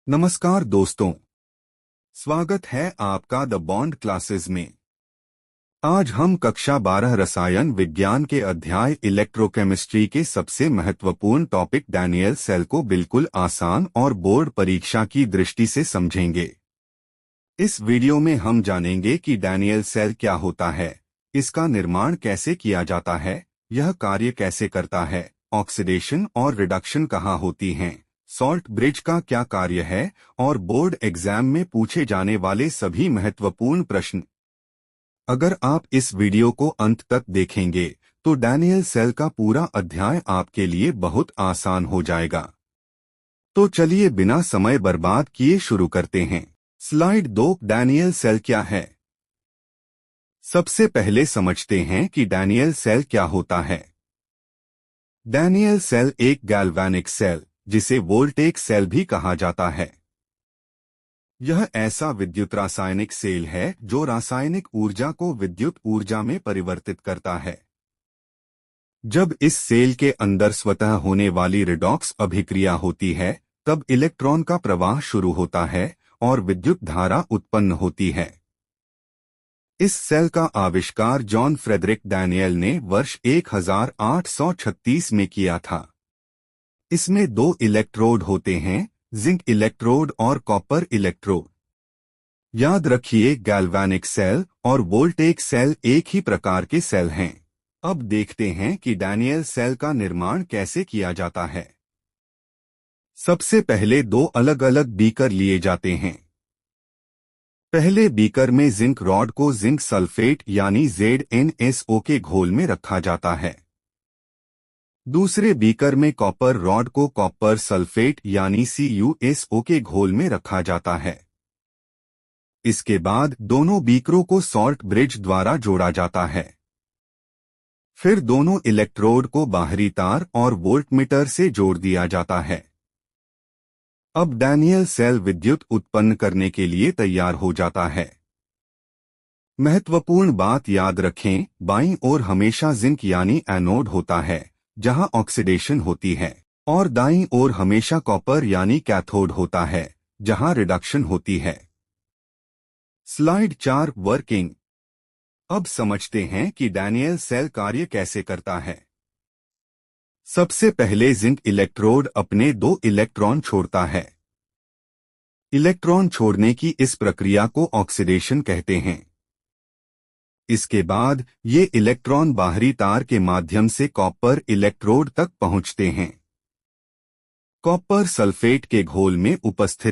नमस्कार दोस्तों, स्वागत है आपका द बॉन्ड क्लासेस में। आज हम कक्षा 12 रसायन विज्ञान के अध्याय इलेक्ट्रोकेमिस्ट्री के सबसे महत्वपूर्ण टॉपिक डैनियल सेल को बिल्कुल आसान और बोर्ड परीक्षा की दृष्टि से समझेंगे। इस वीडियो में हम जानेंगे कि डैनियल सेल क्या होता है, इसका निर्माण कैसे किया जाता है, यह कार्य कैसे करता है, ऑक्सीडेशन और रिडक्शन कहाँ होती हैं, सॉल्ट ब्रिज का क्या कार्य है और बोर्ड एग्जाम में पूछे जाने वाले सभी महत्वपूर्ण प्रश्न। अगर आप इस वीडियो को अंत तक देखेंगे तो डैनियल सेल का पूरा अध्याय आपके लिए बहुत आसान हो जाएगा। तो चलिए बिना समय बर्बाद किए शुरू करते हैं। स्लाइड 2, डैनियल सेल क्या है। सबसे पहले समझते हैं कि डैनियल सेल क्या होता है। डैनियल सेल एक गैल्वेनिक सेल, जिसे वोल्टेक सेल भी कहा जाता है। यह ऐसा विद्युत रासायनिक सेल है जो रासायनिक ऊर्जा को विद्युत ऊर्जा में परिवर्तित करता है। जब इस सेल के अंदर स्वतः होने वाली रिडॉक्स अभिक्रिया होती है, तब इलेक्ट्रॉन का प्रवाह शुरू होता है और विद्युत धारा उत्पन्न होती है। इस सेल का आविष्कार जॉन फ्रेडरिक डैनियल ने वर्ष 1836 में किया था। इसमें दो इलेक्ट्रोड होते हैं, जिंक इलेक्ट्रोड और कॉपर इलेक्ट्रोड। याद रखिए, गैल्वेनिक सेल और वोल्टेक सेल एक ही प्रकार के सेल हैं। अब देखते हैं कि डैनियल सेल का निर्माण कैसे किया जाता है। सबसे पहले दो अलग अलग बीकर लिए जाते हैं। पहले बीकर में जिंक रॉड को जिंक सल्फेट यानी ZnSO के घोल में रखा जाता है। दूसरे बीकर में कॉपर रॉड को कॉपर सल्फेट यानी CuSO के घोल में रखा जाता है। इसके बाद दोनों बीकरों को सॉल्ट ब्रिज द्वारा जोड़ा जाता है। फिर दोनों इलेक्ट्रोड को बाहरी तार और वोल्टमीटर से जोड़ दिया जाता है। अब डैनियल सेल विद्युत उत्पन्न करने के लिए तैयार हो जाता है। महत्वपूर्ण बात याद रखें, बाईं ओर हमेशा जिंक यानी एनोड होता है, जहां ऑक्सीडेशन होती है, और दाईं ओर हमेशा कॉपर यानी कैथोड होता है, जहां रिडक्शन होती है। Slide 4, working. अब समझते हैं कि डैनियल सेल कार्य कैसे करता है। सबसे पहले जिंक इलेक्ट्रोड अपने दो इलेक्ट्रॉन छोड़ता है। इलेक्ट्रॉन छोड़ने की इस प्रक्रिया को ऑक्सीडेशन कहते हैं। इसके बाद ये इलेक्ट्रॉन बाहरी तार के माध्यम से कॉपर इलेक्ट्रोड तक पहुंचते हैं। कॉपर सल्फेट के घोल में उपस्थित